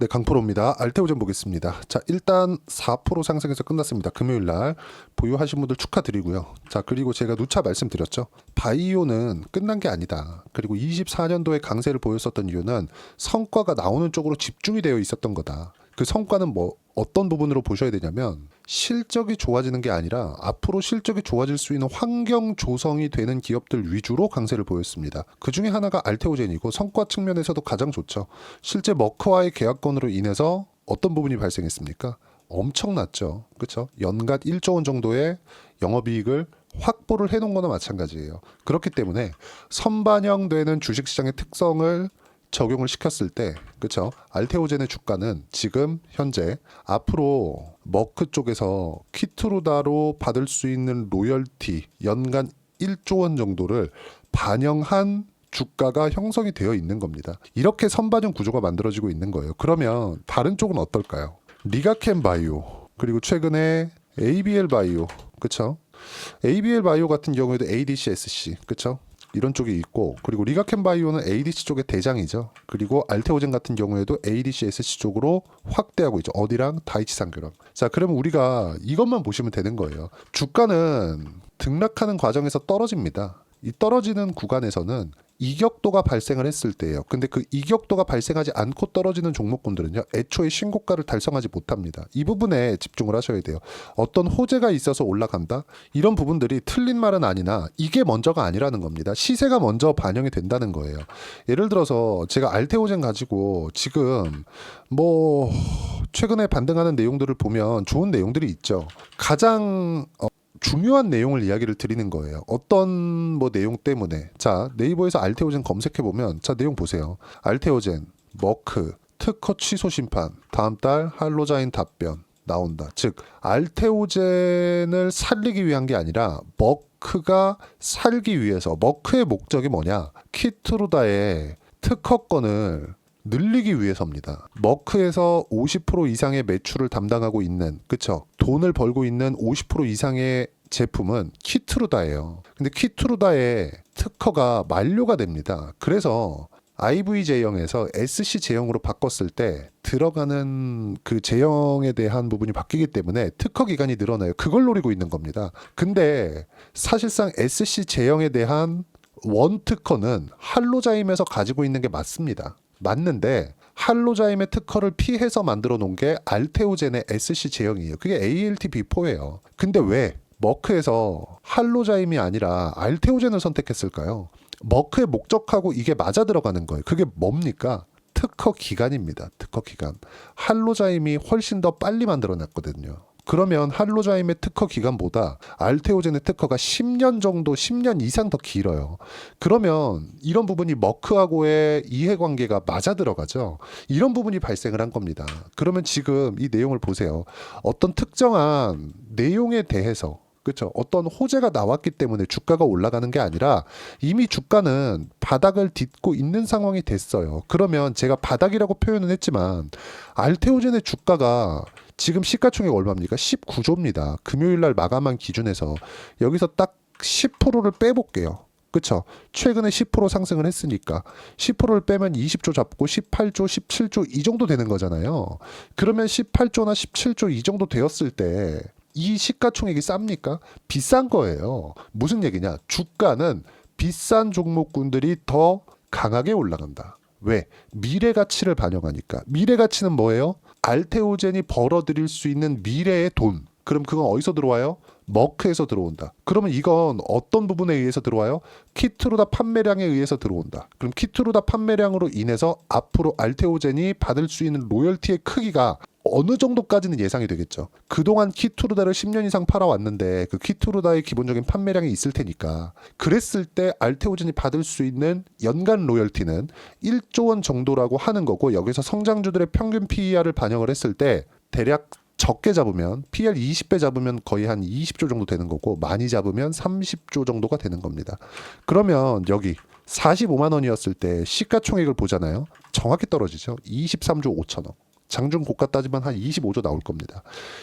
네, 강프로입니다. 알테오젠 보겠습니다. 자, 일단 4% 상승해서 끝났습니다. 금요일 날 보유하신 분들 축하드리고요. 자, 그리고 제가 누차 말씀드렸죠. 바이오는 끝난 게 아니다. 그리고 24년도에 강세를 보였었던 이유는 성과가 나오는 쪽으로 집중이 되어 있었던 거다. 그 성과는 어떤 부분으로 보셔야 되냐면 실적이 좋아지는 게 아니라 앞으로 실적이 좋아질 수 있는 환경 조성이 되는 기업들 위주로 강세를 보였습니다. 그 중에 하나가 알테오젠이고 성과 측면에서도 가장 좋죠. 실제 머크와의 계약건으로 인해서 어떤 부분이 발생했습니까? 엄청났죠. 그렇죠? 연간 1조 원 정도의 영업이익을 확보를 해놓은 거나 마찬가지예요. 그렇기 때문에 선반영되는 주식시장의 특성을 적용을 시켰을 때, 그렇죠? 알테오젠의 주가는 지금 현재 앞으로 머크 쪽에서 키트루다로 받을 수 있는 로열티 연간 1조 원 정도를 반영한 주가가 형성이 되어 있는 겁니다. 이렇게 선반영 구조가 만들어지고 있는 거예요. 그러면 다른 쪽은 어떨까요? 리가켄 바이오, 그리고 최근에 ABL 바이오, 그렇죠? ABL 바이오 같은 경우에도 ADC, SC, 그렇죠? 이런 쪽이 있고, 그리고 리가켄 바이오는 ADC 쪽의 대장이죠. 그리고 알테오젠 같은 경우에도 ADC, SC 쪽으로 확대하고 있죠. 어디랑? 다이치산교랑. 자, 그러면 우리가 이것만 보시면 되는 거예요. 주가는 등락하는 과정에서 떨어집니다. 이 떨어지는 구간에서는 이격도가 발생을 했을 때예요. 근데 그 이격도가 발생하지 않고 떨어지는 종목군들은요, 애초에 신고가를 달성하지 못합니다. 이 부분에 집중을 하셔야 돼요. 어떤 호재가 있어서 올라간다? 이런 부분들이 틀린 말은 아니나 이게 먼저가 아니라는 겁니다. 시세가 먼저 반영이 된다는 거예요. 예를 들어서 제가 알테오젠 가지고 지금 최근에 반등하는 내용들을 보면 좋은 내용들이 있죠. 가장 중요한 내용을 이야기를 드리는 거예요. 어떤 내용 때문에. 자, 네이버에서 알테오젠 검색해 보면, 자, 내용 보세요. 알테오젠, 머크, 특허 취소 심판, 다음 달 할로자인 답변 나온다. 즉, 알테오젠을 살리기 위한 게 아니라 머크가 살기 위해서. 머크의 목적이 뭐냐? 키트루다의 특허권을 늘리기 위해서입니다. 머크에서 50% 이상의 매출을 담당하고 있는, 그쵸? 돈을 벌고 있는 50% 이상의 제품은 키트루다예요. 근데 키트루다의 특허가 만료가 됩니다. 그래서 IV 제형에서 SC 제형으로 바꿨을 때 들어가는 그 제형에 대한 부분이 바뀌기 때문에 특허 기간이 늘어나요. 그걸 노리고 있는 겁니다. 근데 사실상 SC 제형에 대한 원 특허는 할로자임에서 가지고 있는 게 맞습니다. 맞는데 할로자임의 특허를 피해서 만들어 놓은 게 알테오젠의 SC 제형이에요. 그게 ALT-B4예요. 근데 왜 머크에서 할로자임이 아니라 알테오젠을 선택했을까요? 머크의 목적하고 이게 맞아 들어가는 거예요. 그게 뭡니까? 특허 기간입니다. 특허 기간. 할로자임이 훨씬 더 빨리 만들어 놨거든요. 그러면 할로자임의 특허 기간보다 알테오젠의 특허가 10년 정도, 10년 이상 더 길어요. 그러면 이런 부분이 머크하고의 이해관계가 맞아 들어가죠. 이런 부분이 발생을 한 겁니다. 그러면 지금 이 내용을 보세요. 어떤 특정한 내용에 대해서, 그렇죠? 어떤 호재가 나왔기 때문에 주가가 올라가는 게 아니라 이미 주가는 바닥을 딛고 있는 상황이 됐어요. 그러면 제가 바닥이라고 표현은 했지만 알테오젠의 주가가 지금 시가총액 얼마입니까? 19조입니다. 금요일 날 마감한 기준에서 여기서 딱 10%를 빼볼게요. 그쵸? 최근에 10% 상승을 했으니까 10%를 빼면 20조 잡고 18조, 17조 이 정도 되는 거잖아요. 그러면 18조나 17조 이 정도 되었을 때 이 시가총액이 쌉니까? 비싼 거예요. 무슨 얘기냐? 주가는 비싼 종목군들이 더 강하게 올라간다. 왜? 미래 가치를 반영하니까. 미래 가치는 뭐예요? 알테오젠이 벌어들일 수 있는 미래의 돈. 그럼 그건 어디서 들어와요? 머크에서 들어온다. 그러면 이건 어떤 부분에 의해서 들어와요? 키트루다 판매량에 의해서 들어온다. 그럼 키트루다 판매량으로 인해서 앞으로 알테오젠이 받을 수 있는 로열티의 크기가 어느 정도까지는 예상이 되겠죠. 그동안 키트루다를 10년 이상 팔아왔는데 그 키트루다의 기본적인 판매량이 있을 테니까 그랬을 때 알테오젠이 받을 수 있는 연간 로열티는 1조 원 정도라고 하는 거고, 여기서 성장주들의 평균 PER을 반영을 했을 때 대략 적게 잡으면 PER 20배 잡으면 거의 한 20조 정도 되는 거고, 많이 잡으면 30조 정도가 되는 겁니다. 그러면 여기 45만 원이었을 때 시가총액을 보잖아요. 정확히 떨어지죠. 23조 5천억. 장중 고가 따지면 한 25조 나올 겁니다.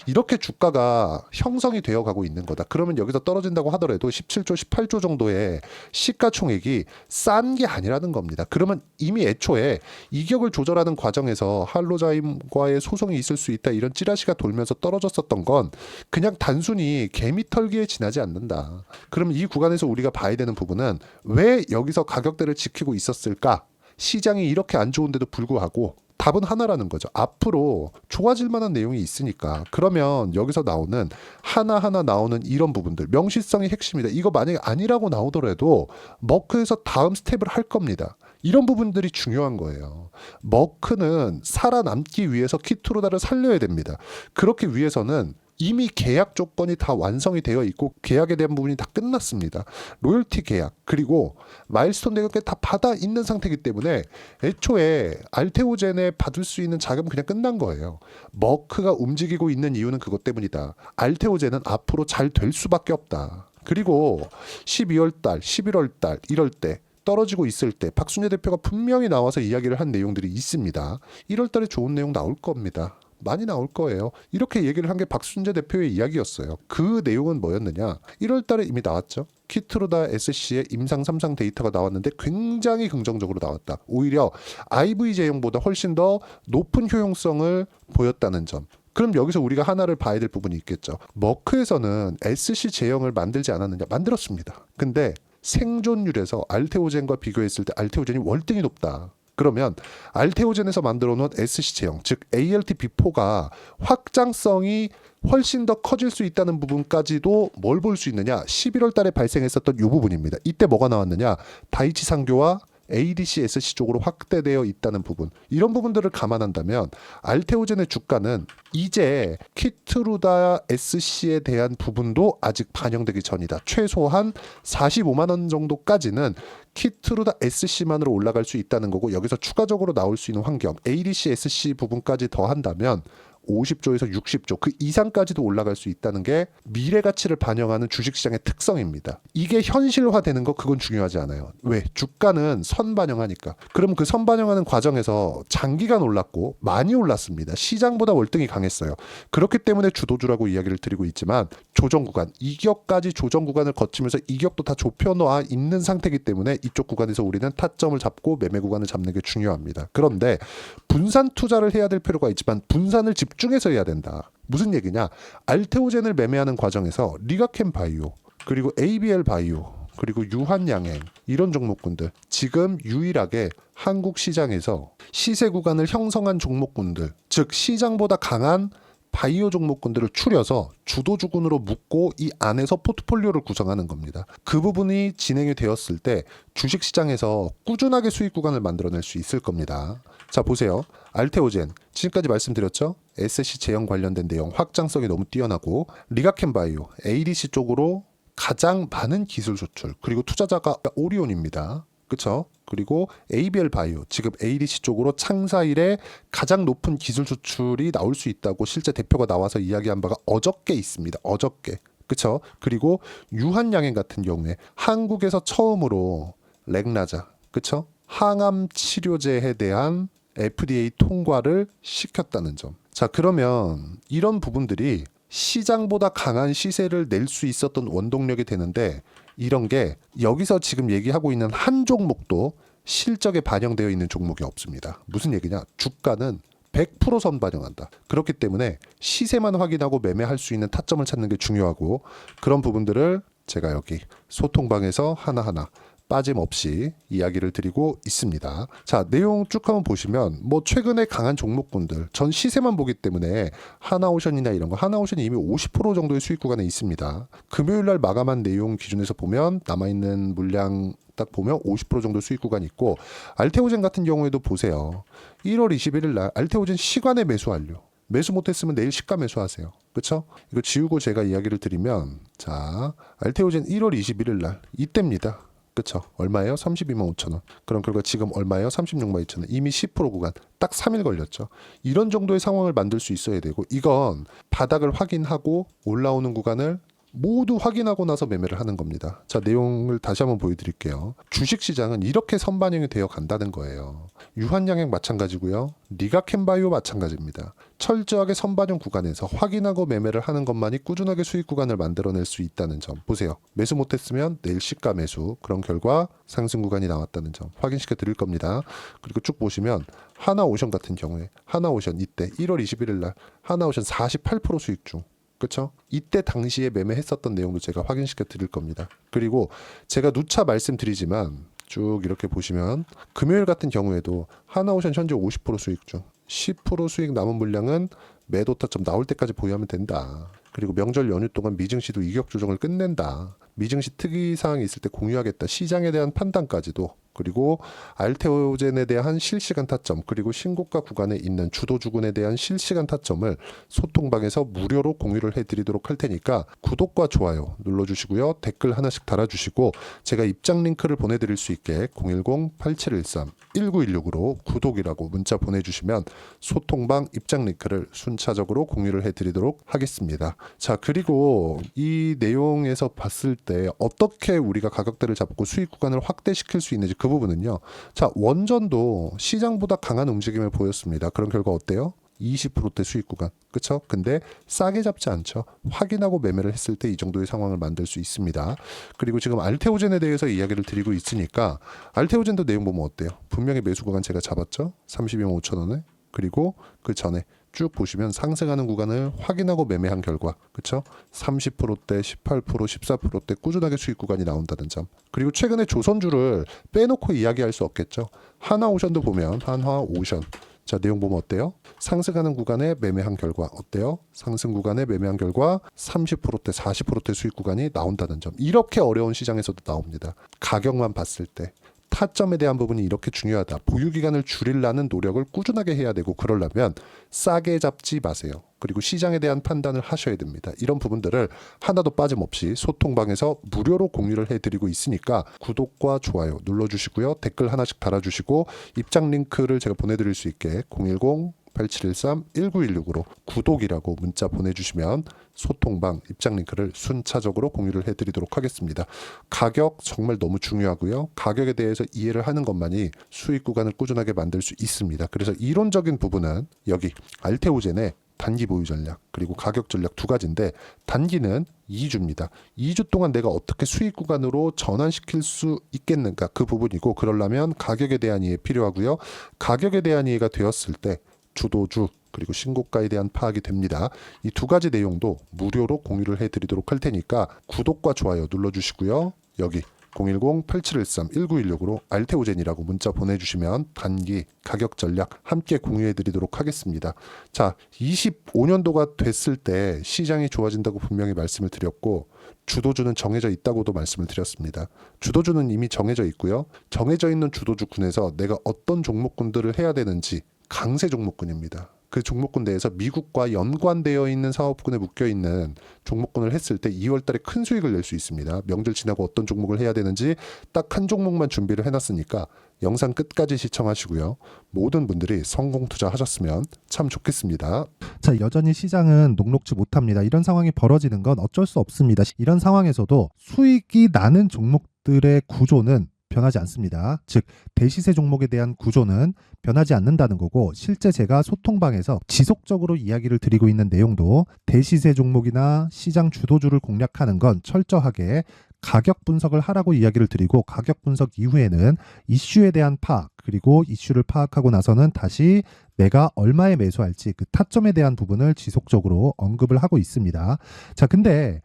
이렇게 주가가 형성이 되어 가고 있는 거다. 그러면 여기서 떨어진다고 하더라도 17조, 18조 정도의 시가총액이 싼 게 아니라는 겁니다. 그러면 이미 애초에 이격을 조절하는 과정에서 할로자임과의 소송이 있을 수 있다, 이런 찌라시가 돌면서 떨어졌었던 건 그냥 단순히 개미털기에 지나지 않는다. 그럼 이 구간에서 우리가 봐야 되는 부분은 왜 여기서 가격대를 지키고 있었을까? 시장이 이렇게 안 좋은데도 불구하고 답은 하나라는 거죠. 앞으로 좋아질 만한 내용이 있으니까. 그러면 여기서 나오는 하나하나 나오는 이런 부분들, 명시성이 핵심이다. 이거 만약에 아니라고 나오더라도 머크에서 다음 스텝을 할 겁니다. 이런 부분들이 중요한 거예요. 머크는 살아남기 위해서 키트루다를 살려야 됩니다. 그렇기 위해서는 이미 계약 조건이 다 완성이 되어 있고 계약에 대한 부분이 다 끝났습니다. 로열티 계약 그리고 마일스톤 계약까지 다 받아 있는 상태이기 때문에 애초에 알테오젠에 받을 수 있는 자금 그냥 끝난 거예요. 머크가 움직이고 있는 이유는 그것 때문이다. 알테오젠은 앞으로 잘 될 수밖에 없다. 그리고 12월 달, 11월 달 이럴 때 떨어지고 있을 때 박순재 대표가 분명히 나와서 이야기를 한 내용들이 있습니다. 1월 달에 좋은 내용 나올 겁니다. 많이 나올 거예요. 이렇게 얘기를 한 게 박순재 대표의 이야기였어요. 그 내용은 뭐였느냐? 1월 달에 이미 나왔죠. 키트루다 SC의 임상 3상 데이터가 나왔는데 굉장히 긍정적으로 나왔다. 오히려 IV 제형보다 훨씬 더 높은 효용성을 보였다는 점. 그럼 여기서 우리가 하나를 봐야 될 부분이 있겠죠. 머크에서는 SC 제형을 만들지 않았느냐? 만들었습니다. 근데 생존율에서 알테오젠과 비교했을 때 알테오젠이 월등히 높다. 그러면 알테오젠에서 만들어 놓은 SC 제형, 즉 ALT-B4가 확장성이 훨씬 더 커질 수 있다는 부분까지도 뭘 볼 수 있느냐? 11월 달에 발생했었던 이 부분입니다. 이때 뭐가 나왔느냐? 다이치 상교와 ADC, SC 쪽으로 확대되어 있다는 부분. 이런 부분들을 감안한다면 알테오젠의 주가는 이제 키트루다 SC에 대한 부분도 아직 반영되기 전이다. 최소한 45만 원 정도까지는 키트루다 SC만으로 올라갈 수 있다는 거고, 여기서 추가적으로 나올 수 있는 환경 ADC, SC 부분까지 더한다면 50조에서 60조 그 이상까지도 올라갈 수 있다는 게 미래 가치를 반영하는 주식시장의 특성입니다. 이게 현실화되는 거 그건 중요하지 않아요. 왜? 주가는 선 반영하니까. 그럼 그 선 반영하는 과정에서 장기간 올랐고 많이 올랐습니다. 시장보다 월등히 강했어요. 그렇기 때문에 주도주라고 이야기를 드리고 있지만 조정 구간, 이격까지 조정 구간을 거치면서 이격도 다 좁혀놓아 있는 상태이기 때문에 이쪽 구간에서 우리는 타점을 잡고 매매 구간을 잡는 게 중요합니다. 그런데 분산 투자를 해야 될 필요가 있지만 분산을 집중해서 해야 된다. 무슨 얘기냐? 알테오젠을 매매하는 과정에서 리가캠 바이오, 그리고 ABL 바이오, 그리고 유한양행 이런 종목군들, 지금 유일하게 한국 시장에서 시세 구간을 형성한 종목군들, 즉 시장보다 강한 바이오 종목군들을 추려서 주도주군으로 묶고 이 안에서 포트폴리오를 구성하는 겁니다. 그 부분이 진행이 되었을 때 주식시장에서 꾸준하게 수익 구간을 만들어낼 수 있을 겁니다. 자, 보세요. 알테오젠 지금까지 말씀드렸죠. SC 제형 관련된 내용 확장성이 너무 뛰어나고, 리가캠 바이오 ADC 쪽으로 가장 많은 기술 수출, 그리고 투자자가 오리온입니다. 그렇죠? 그리고 ABL 바이오 지금 ADC 쪽으로 창사 이래 가장 높은 기술 수출이 나올 수 있다고 실제 대표가 나와서 이야기한 바가 어저께 있습니다. 어저께. 그렇죠? 그리고 유한양행 같은 경우에 한국에서 처음으로 렉나자, 그렇죠? 항암 치료제에 대한 FDA 통과를 시켰다는 점. 자, 그러면 이런 부분들이 시장보다 강한 시세를 낼 수 있었던 원동력이 되는데, 이런 게 여기서 지금 얘기하고 있는 한 종목도 실적에 반영되어 있는 종목이 없습니다. 무슨 얘기냐? 주가는 100% 선반영한다. 그렇기 때문에 시세만 확인하고 매매할 수 있는 타점을 찾는 게 중요하고, 그런 부분들을 제가 여기 소통방에서 하나하나 빠짐없이 이야기를 드리고 있습니다. 자, 내용 쭉 한번 보시면 뭐 최근에 강한 종목군들, 전 시세만 보기 때문에 하나오션이나 이런 거, 하나오션이 이미 50% 정도의 수익 구간에 있습니다. 금요일 날 마감한 내용 기준에서 보면 남아있는 물량 딱 보면 50% 정도 수익 구간이 있고, 알테오젠 같은 경우에도 보세요. 1월 21일 날 알테오젠 시간에 매수 완료. 매수 못했으면 내일 시가 매수하세요. 그렇죠? 이거 지우고 제가 이야기를 드리면, 자, 알테오젠 1월 21일 날 이때입니다. 그쵸? 얼마예요? 32만 5천 원. 그럼 결과 지금 얼마예요? 36만 2천 원. 이미 10% 구간. 딱 3일 걸렸죠. 이런 정도의 상황을 만들 수 있어야 되고, 이건 바닥을 확인하고 올라오는 구간을 모두 확인하고 나서 매매를 하는 겁니다. 자, 내용을 다시 한번 보여드릴게요. 주식시장은 이렇게 선반영이 되어 간다는 거예요. 유한양행 마찬가지고요. 리가캔바이오 마찬가지입니다. 철저하게 선반영 구간에서 확인하고 매매를 하는 것만이 꾸준하게 수익 구간을 만들어낼 수 있다는 점. 보세요. 매수 못했으면 내일 시가 매수. 그런 결과 상승 구간이 나왔다는 점 확인시켜 드릴 겁니다. 그리고 쭉 보시면 하나오션 같은 경우에 하나오션 이때 1월 21일 날 하나오션 48% 수익 중. 그렇죠? 이때 당시에 매매했었던 내용도 제가 확인시켜 드릴 겁니다. 그리고 제가 누차 말씀드리지만 쭉 이렇게 보시면 금요일 같은 경우에도 하나오션 현재 50% 수익 중 10% 수익 남은 물량은 매도 타점 나올 때까지 보유하면 된다. 그리고 명절 연휴 동안 미증시도 이격 조정을 끝낸다. 미증시 특이사항이 있을 때 공유하겠다. 시장에 대한 판단까지도 그리고 알테오젠에 대한 실시간 타점 그리고 신고가 구간에 있는 주도주군에 대한 실시간 타점을 소통방에서 무료로 공유를 해드리도록 할 테니까 구독과 좋아요 눌러주시고요. 댓글 하나씩 달아주시고 제가 입장 링크를 보내드릴 수 있게 010-8713-1916으로 구독이라고 문자 보내주시면 소통방 입장 링크를 순차적으로 공유를 해드리도록 하겠습니다. 자, 그리고 이 내용에서 봤을 때 어떻게 우리가 가격대를 잡고 수익 구간을 확대시킬 수 있는지 그 부분은요. 자, 원전도 시장보다 강한 움직임을 보였습니다. 그런 결과 어때요? 20%대 수익 구간. 그쵸? 근데 싸게 잡지 않죠. 확인하고 매매를 했을 때 이 정도의 상황을 만들 수 있습니다. 그리고 지금 알테오젠에 대해서 이야기를 드리고 있으니까 알테오젠도 내용 보면 어때요? 분명히 매수 구간 제가 잡았죠? 32만 5천 원에. 그리고 그 전에 쭉 보시면 상승하는 구간을 확인하고 매매한 결과 그쵸? 30%대, 18%, 14%대 꾸준하게 수익 구간이 나온다는 점. 그리고 최근에 조선주를 빼놓고 이야기할 수 없겠죠. 하나오션도 보면 한화오션. 자, 내용 보면 어때요? 상승하는 구간에 매매한 결과 어때요? 상승 구간에 매매한 결과 30%대, 40%대 수익 구간이 나온다는 점. 이렇게 어려운 시장에서도 나옵니다. 가격만 봤을 때. 타점에 대한 부분이 이렇게 중요하다. 보유기간을 줄이려는 노력을 꾸준하게 해야 되고 그러려면 싸게 잡지 마세요. 그리고 시장에 대한 판단을 하셔야 됩니다. 이런 부분들을 하나도 빠짐없이 소통방에서 무료로 공유를 해드리고 있으니까 구독과 좋아요 눌러주시고요. 댓글 하나씩 달아주시고 입장 링크를 제가 보내드릴 수 있게 010-8713-1916으로 구독이라고 문자 보내주시면 소통방 입장 링크를 순차적으로 공유를 해드리도록 하겠습니다. 가격 정말 너무 중요하고요. 가격에 대해서 이해를 하는 것만이 수익 구간을 꾸준하게 만들 수 있습니다. 그래서 이론적인 부분은 여기 알테오젠의 단기 보유 전략 그리고 가격 전략 두 가지인데 단기는 2주입니다. 2주 동안 내가 어떻게 수익 구간으로 전환시킬 수 있겠는가 그 부분이고 그러려면 가격에 대한 이해 필요하고요. 가격에 대한 이해가 되었을 때 주도주 그리고 신고가에 대한 파악이 됩니다. 이 두 가지 내용도 무료로 공유를 해드리도록 할 테니까 구독과 좋아요 눌러주시고요. 여기 010-8713-1916으로 알테오젠이라고 문자 보내주시면 단기 가격 전략 함께 공유해드리도록 하겠습니다. 자, 25년도가 됐을 때 시장이 좋아진다고 분명히 말씀을 드렸고 주도주는 정해져 있다고도 말씀을 드렸습니다. 주도주는 이미 정해져 있고요. 정해져 있는 주도주군에서 내가 어떤 종목군들을 해야 되는지 강세 종목군입니다. 그 종목군 내에서 미국과 연관되어 있는 사업군에 묶여 있는 종목군을 했을 때 2월 달에 큰 수익을 낼 수 있습니다. 명절 지나고 어떤 종목을 해야 되는지 딱 한 종목만 준비를 해놨으니까 영상 끝까지 시청하시고요. 모든 분들이 성공 투자하셨으면 참 좋겠습니다. 자, 여전히 시장은 녹록지 못합니다. 이런 상황이 벌어지는 건 어쩔 수 없습니다. 이런 상황에서도 수익이 나는 종목들의 구조는 변하지 않습니다. 즉 대시세 종목에 대한 구조는 변하지 않는다는 거고 실제 제가 소통방에서 지속적으로 이야기를 드리고 있는 내용도 대시세 종목이나 시장 주도주를 공략하는 건 철저하게 가격 분석을 하라고 이야기를 드리고 가격 분석 이후에는 이슈에 대한 파악 그리고 이슈를 파악하고 나서는 다시 내가 얼마에 매수할지 그 타점에 대한 부분을 지속적으로 언급을 하고 있습니다. 자, 근데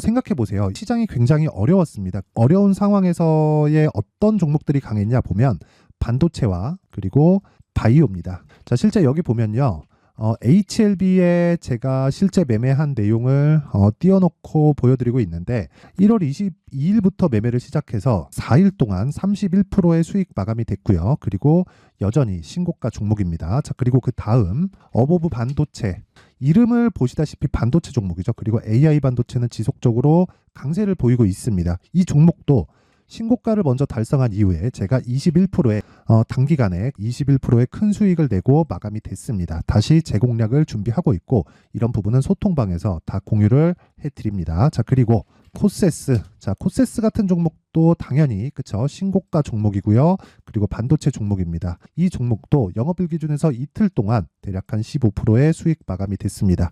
생각해 보세요. 시장이 굉장히 어려웠습니다. 어려운 상황에서의 어떤 종목들이 강했냐 보면 반도체와 그리고 바이오입니다. 자, 실제 여기 보면요. HLB에 제가 실제 매매한 내용을 띄워놓고 보여드리고 있는데 1월 22일부터 매매를 시작해서 4일 동안 31%의 수익 마감이 됐고요. 그리고 여전히 신고가 종목입니다. 자, 그리고 그 다음 어보브 반도체 이름을 보시다시피 반도체 종목이죠. 그리고 AI 반도체는 지속적으로 강세를 보이고 있습니다. 이 종목도 신고가를 먼저 달성한 이후에 제가 21%의 단기간에 21%의 큰 수익을 내고 마감이 됐습니다. 다시 재공략을 준비하고 있고 이런 부분은 소통방에서 다 공유를 해드립니다. 자, 그리고 코세스. 자, 코세스 같은 종목도 당연히 그쵸, 신고가 종목이고요. 그리고 반도체 종목입니다. 이 종목도 영업일 기준에서 이틀 동안 대략 한 15%의 수익 마감이 됐습니다.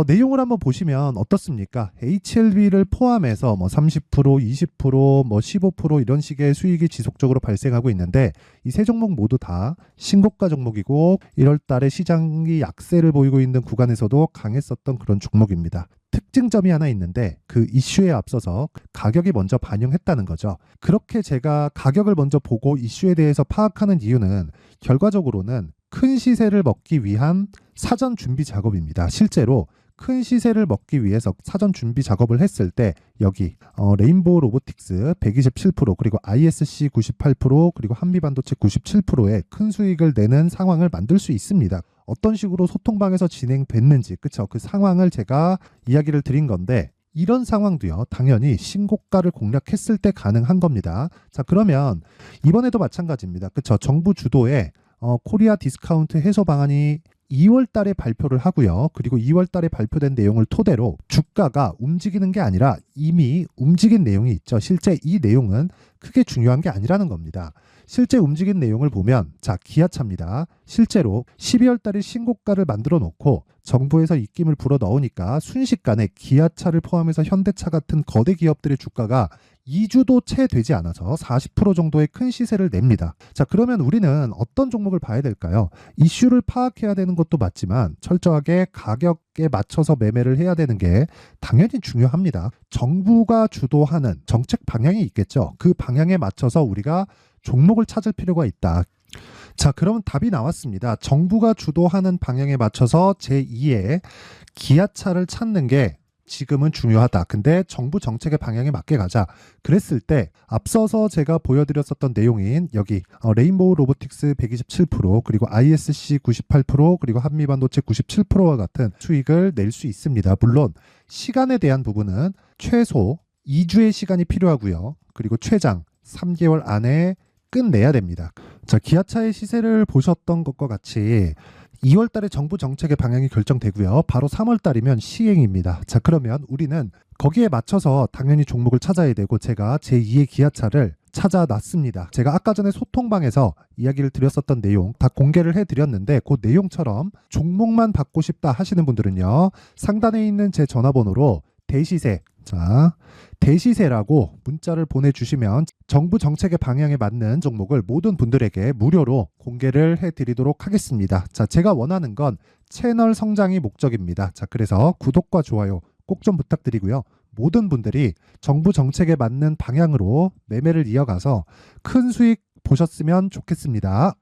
내용을 한번 보시면 어떻습니까? HLB를 포함해서 뭐 30%, 20%, 뭐 15% 이런 식의 수익이 지속적으로 발생하고 있는데 이 세 종목 모두 다 신고가 종목이고 1월 달에 시장이 약세를 보이고 있는 구간에서도 강했었던 그런 종목입니다. 특징점이 하나 있는데 그 이슈에 앞서서 가격이 먼저 반영했다는 거죠. 그렇게 제가 가격을 먼저 보고 이슈에 대해서 파악하는 이유는 결과적으로는 큰 시세를 먹기 위한 사전 준비 작업입니다. 실제로 큰 시세를 먹기 위해서 사전 준비 작업을 했을 때 여기 레인보우 로보틱스 127% 그리고 ISC 98% 그리고 한미반도체 97%의 큰 수익을 내는 상황을 만들 수 있습니다. 어떤 식으로 소통방에서 진행됐는지 그쵸, 그 상황을 제가 이야기를 드린 건데 이런 상황도요 당연히 신고가를 공략했을 때 가능한 겁니다. 자, 그러면 이번에도 마찬가지입니다. 그쵸, 정부 주도의 코리아 디스카운트 해소 방안이 2월 달에 발표를 하고요. 그리고 2월 달에 발표된 내용을 토대로 주가가 움직이는 게 아니라 이미 움직인 내용이 있죠. 실제 이 내용은 크게 중요한 게 아니라는 겁니다. 실제 움직인 내용을 보면 자, 기아차입니다. 실제로 12월 달에 신고가를 만들어 놓고 정부에서 입김을 불어 넣으니까 순식간에 기아차를 포함해서 현대차 같은 거대 기업들의 주가가 2주도 채 되지 않아서 40% 정도의 큰 시세를 냅니다. 자, 그러면 우리는 어떤 종목을 봐야 될까요? 이슈를 파악해야 되는 것도 맞지만 철저하게 가격에 맞춰서 매매를 해야 되는 게 당연히 중요합니다. 정부가 주도하는 정책 방향이 있겠죠. 그 방향에 맞춰서 우리가 종목을 찾을 필요가 있다. 자, 그러면 답이 나왔습니다. 정부가 주도하는 방향에 맞춰서 제2의 기아차를 찾는 게 지금은 중요하다. 근데 정부 정책의 방향에 맞게 가자. 그랬을 때 앞서서 제가 보여드렸었던 내용인 여기 레인보우 로보틱스 127% 그리고 ISC 98% 그리고 한미반도체 97%와 같은 수익을 낼 수 있습니다. 물론 시간에 대한 부분은 최소 2주의 시간이 필요하고요. 그리고 최장 3개월 안에 끝내야 됩니다. 자, 기아차의 시세를 보셨던 것과 같이 2월 달에 정부 정책의 방향이 결정되고요. 바로 3월 달이면 시행입니다. 자, 그러면 우리는 거기에 맞춰서 당연히 종목을 찾아야 되고 제가 제2의 기아차를 찾아놨습니다. 제가 아까 전에 소통방에서 이야기를 드렸었던 내용 다 공개를 해드렸는데 그 내용처럼 종목만 받고 싶다 하시는 분들은요. 상단에 있는 제 전화번호로 대시세, 자, 대시세라고 문자를 보내주시면 정부 정책의 방향에 맞는 종목을 모든 분들에게 무료로 공개를 해드리도록 하겠습니다. 자, 제가 원하는 건 채널 성장이 목적입니다. 자, 그래서 구독과 좋아요 꼭 좀 부탁드리고요. 모든 분들이 정부 정책에 맞는 방향으로 매매를 이어가서 큰 수익 보셨으면 좋겠습니다.